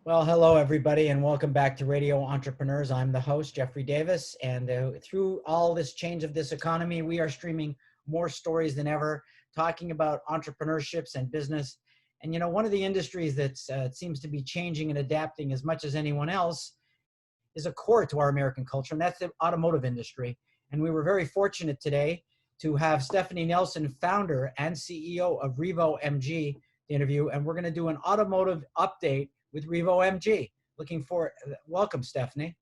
Well, hello, everybody, and welcome back to Radio Entrepreneurs. I'm the host, Jeffrey Davis, and through all this change of this economy, we are streaming more stories than ever, talking about entrepreneurships and business. And, you know, one of the industries that seems to be changing and adapting as much as anyone else is a core to our American culture, and that's the automotive industry. And we were very fortunate today to have Stephanie Nelson, founder and CEO of reVo MG, to interview, and we're going to do an automotive update with reVo MG. Welcome, Stephanie.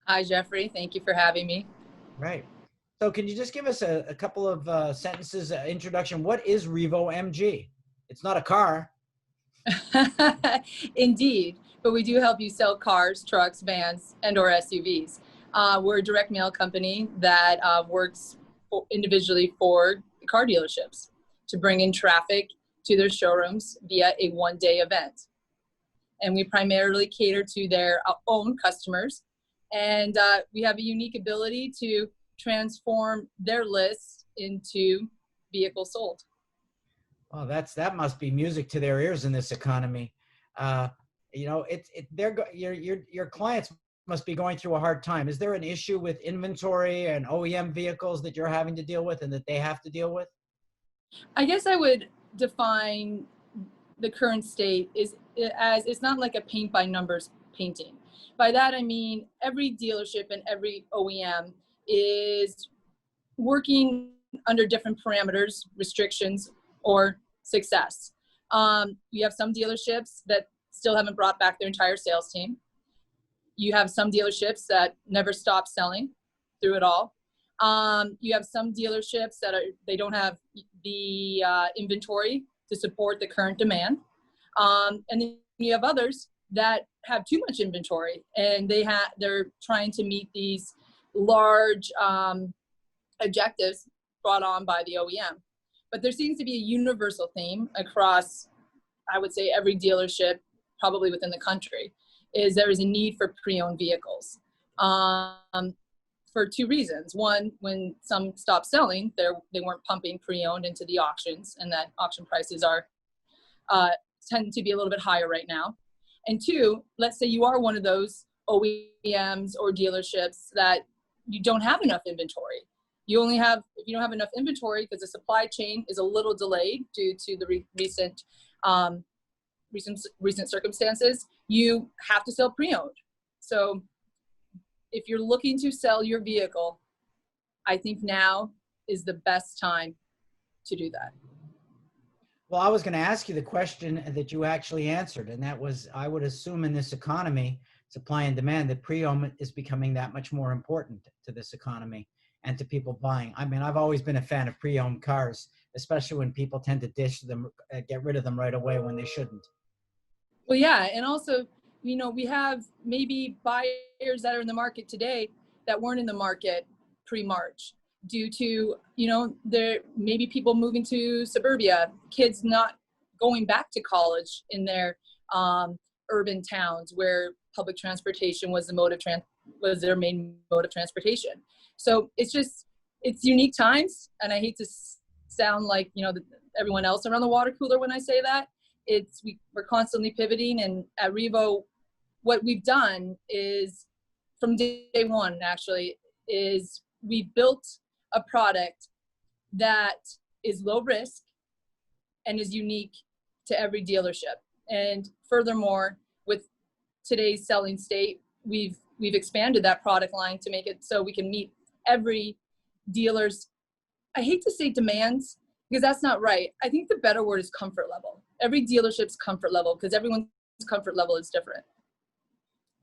Hi, Jeffrey. Thank you for having me. Right. So can you just give us a couple of sentences, introduction? What is reVo MG? It's not a car. Indeed, but we do help you sell cars, trucks, vans, and or SUVs. We're a direct mail company that works individually for car dealerships to bring in traffic to their showrooms via a one-day event. And we primarily cater to their own customers. And we have a unique ability to transform their lists into vehicles sold. Well, that must be music to their ears in this economy. You know, your clients must be going through a hard time. Is there an issue with inventory and OEM vehicles that you're having to deal with and that they have to deal with? I guess I would define the current state as it's not like a paint by numbers painting. By that I mean every dealership and every OEM is working under different parameters, restrictions, or success. You have some dealerships that still haven't brought back their entire sales team. You have some dealerships that never stop selling through it all. You have some dealerships that they don't have the inventory to support the current demand. And then you have others that have too much inventory and they're trying to meet these large objectives brought on by the OEM. But there seems to be a universal theme across, I would say, every dealership, probably within the country, is there is a need for pre-owned vehicles. For two reasons. One, when some stopped selling, they weren't pumping pre-owned into the auctions, and that auction prices are tend to be a little bit higher right now. And two, let's say you are one of those OEMs or dealerships that you don't have enough inventory. If you don't have enough inventory because the supply chain is a little delayed due to the recent circumstances, you have to sell pre-owned. So if you're looking to sell your vehicle, I think now is the best time to do that. Well, I was going to ask you the question that you actually answered, and that was, I would assume in this economy, supply and demand, that pre-owned is becoming that much more important to this economy and to people buying. I mean, I've always been a fan of pre-owned cars, especially when people tend to dish them, get rid of them right away when they shouldn't. Well, yeah, and also, you know, we have maybe buyers that are in the market today that weren't in the market pre-March due to, you know, there maybe people moving to suburbia, kids not going back to college in their urban towns where public transportation was was their main mode of transportation. So it's unique times, and I hate to sound like, you know, everyone else around the water cooler when I say that. We're constantly pivoting, and at reVo, what we've done is, from day one actually, is we built a product that is low risk and is unique to every dealership. And furthermore, with today's selling state, we've expanded that product line to make it so we can meet every dealer's, I hate to say demands, because that's not right. I think the better word is comfort level. Every dealership's comfort level, because everyone's comfort level is different.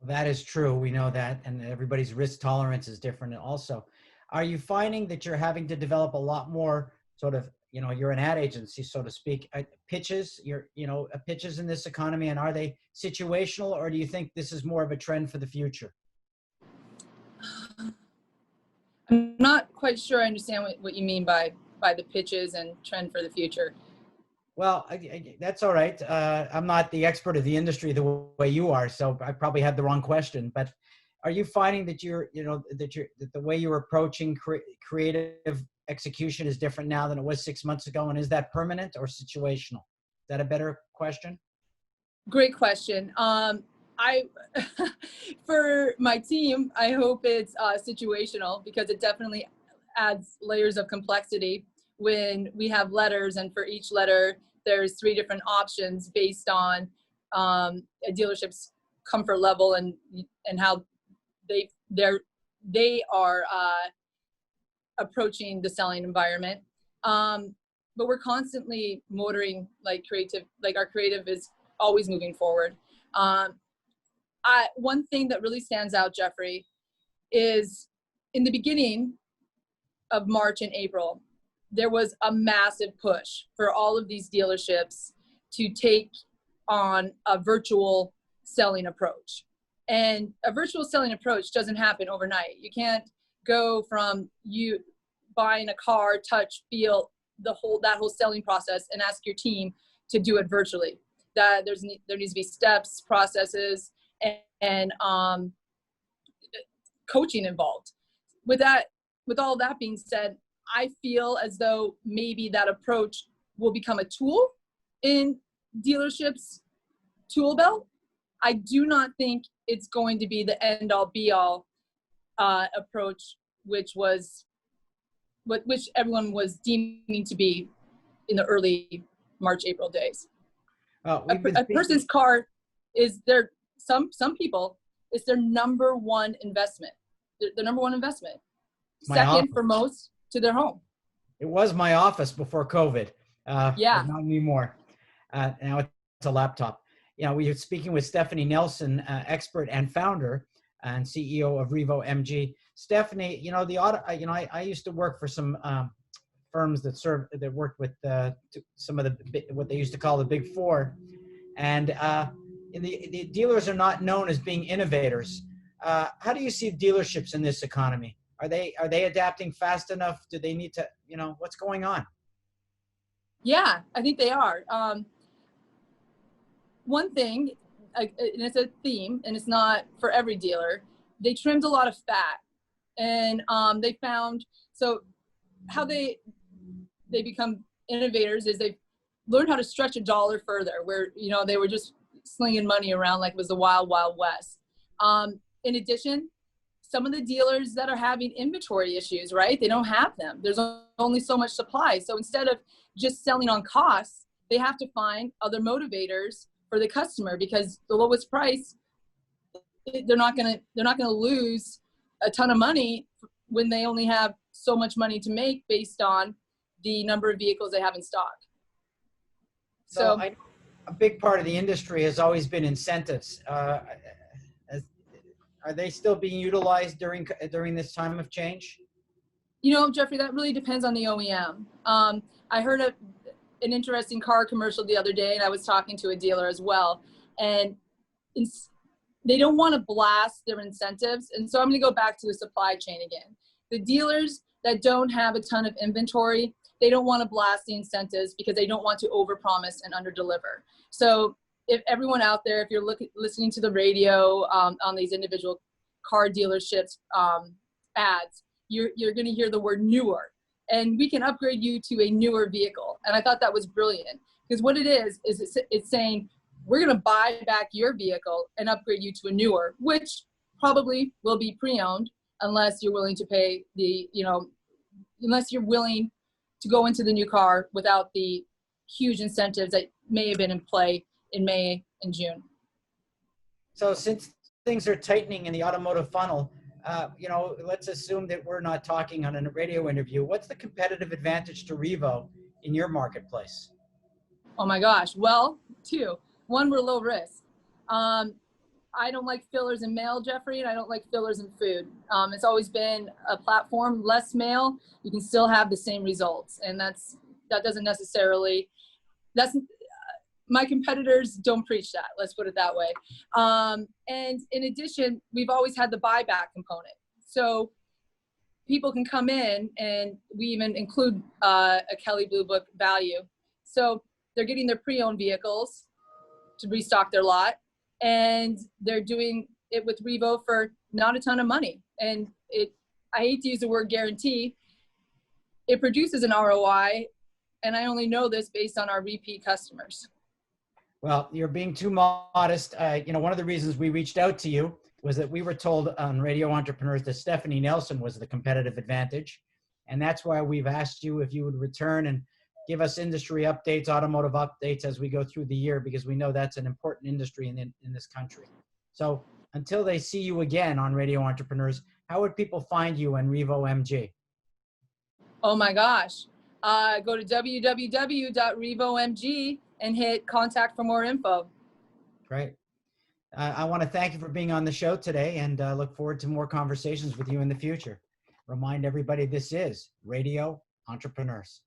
That is true. We know that. And everybody's risk tolerance is different also. Are you finding that you're having to develop a lot more sort of, you know, you're an ad agency, so to speak, pitches in this economy, and are they situational, or do you think this is more of a trend for the future? I'm not quite sure I understand what you mean by the pitches and trend for the future. Well, that's all right. I'm not the expert of the industry the way you are, so I probably had the wrong question. But are you finding that that the way you're approaching creative execution is different now than it was 6 months ago? And is that permanent or situational? Is that a better question? Great question. I, for my team, I hope it's situational, because it definitely adds layers of complexity when we have letters, and for each letter, there's 3 different options based on a dealership's comfort level and how they are approaching the selling environment. But we're constantly motoring like our creative is always moving forward. One thing that really stands out, Jeffrey, is in the beginning of March and April, there was a massive push for all of these dealerships to take on a virtual selling approach. And a virtual selling approach doesn't happen overnight. You can't go from you buying a car, touch, feel, that whole selling process and ask your team to do it virtually. There needs to be steps, processes, and coaching involved. With all that being said, I feel as though maybe that approach will become a tool in dealerships' tool belt. I do not think it's going to be the end-all be-all approach, which everyone was deeming to be in the early March, April days. A person's car is some people, it's their number one investment. Their number one investment. Second for most to their home. It was my office before COVID. Yeah. Not anymore. Now it's a laptop. We were speaking with Stephanie Nelson, expert and founder and CEO of reVo MG. Stephanie, I used to work for some firms that worked with some of what they used to call the Big Four, and the dealers are not known as being innovators. How do you see dealerships in this economy? Are they adapting fast enough? Do they need to, what's going on? Yeah, I think they are. One thing, and it's a theme, and it's not for every dealer, they trimmed a lot of fat. And they found, so how they become innovators is they've learned how to stretch a dollar further, where, they were just slinging money around like it was the wild, wild west. In addition, some of the dealers that are having inventory issues, right? They don't have them. There's only so much supply. So instead of just selling on costs, they have to find other motivators for the customer, because the lowest price, they're not going to lose a ton of money when they only have so much money to make based on the number of vehicles they have in stock. So a big part of the industry has always been incentives. Are they still being utilized during this time of change? Jeffrey, that really depends on the OEM. I heard an interesting car commercial the other day, and I was talking to a dealer as well, and they don't want to blast their incentives. And so I'm going to go back to the supply chain again. The dealers that don't have a ton of inventory, they don't want to blast the incentives because they don't want to overpromise and underdeliver. So if everyone out there, if you're listening to the radio on these individual car dealerships ads, you're going to hear the word newer, and we can upgrade you to a newer vehicle. And I thought that was brilliant, because what it is it's saying, we're going to buy back your vehicle and upgrade you to a newer, which probably will be pre-owned, unless you're willing to pay unless you're willing to go into the new car without the huge incentives that may have been in play in May and June. So since things are tightening in the automotive funnel, let's assume that we're not talking on a radio interview. What's the competitive advantage to reVo in your marketplace? Oh my gosh. Well, 2. 1, we're low risk. I don't like fillers in mail, Jeffrey, and I don't like fillers in food. It's always been a platform, less mail, you can still have the same results. And that doesn't necessarily, my competitors don't preach that, let's put it that way. And in addition, we've always had the buyback component. So people can come in, and we even include a Kelley Blue Book value. So they're getting their pre-owned vehicles to restock their lot, and they're doing it with reVo for not a ton of money. And I hate to use the word guarantee, it produces an ROI, and I only know this based on our repeat customers. Well, you're being too modest. One of the reasons we reached out to you was that we were told on Radio Entrepreneurs that Stephanie Nelson was the competitive advantage. And that's why we've asked you if you would return and give us industry updates, automotive updates as we go through the year, because we know that's an important industry in this country. So until they see you again on Radio Entrepreneurs, how would people find you and reVo MG? Oh my gosh. Go to www.revomg and hit contact for more info. Great. I want to thank you for being on the show today, and look forward to more conversations with you in the future. Remind everybody this is Radio Entrepreneurs.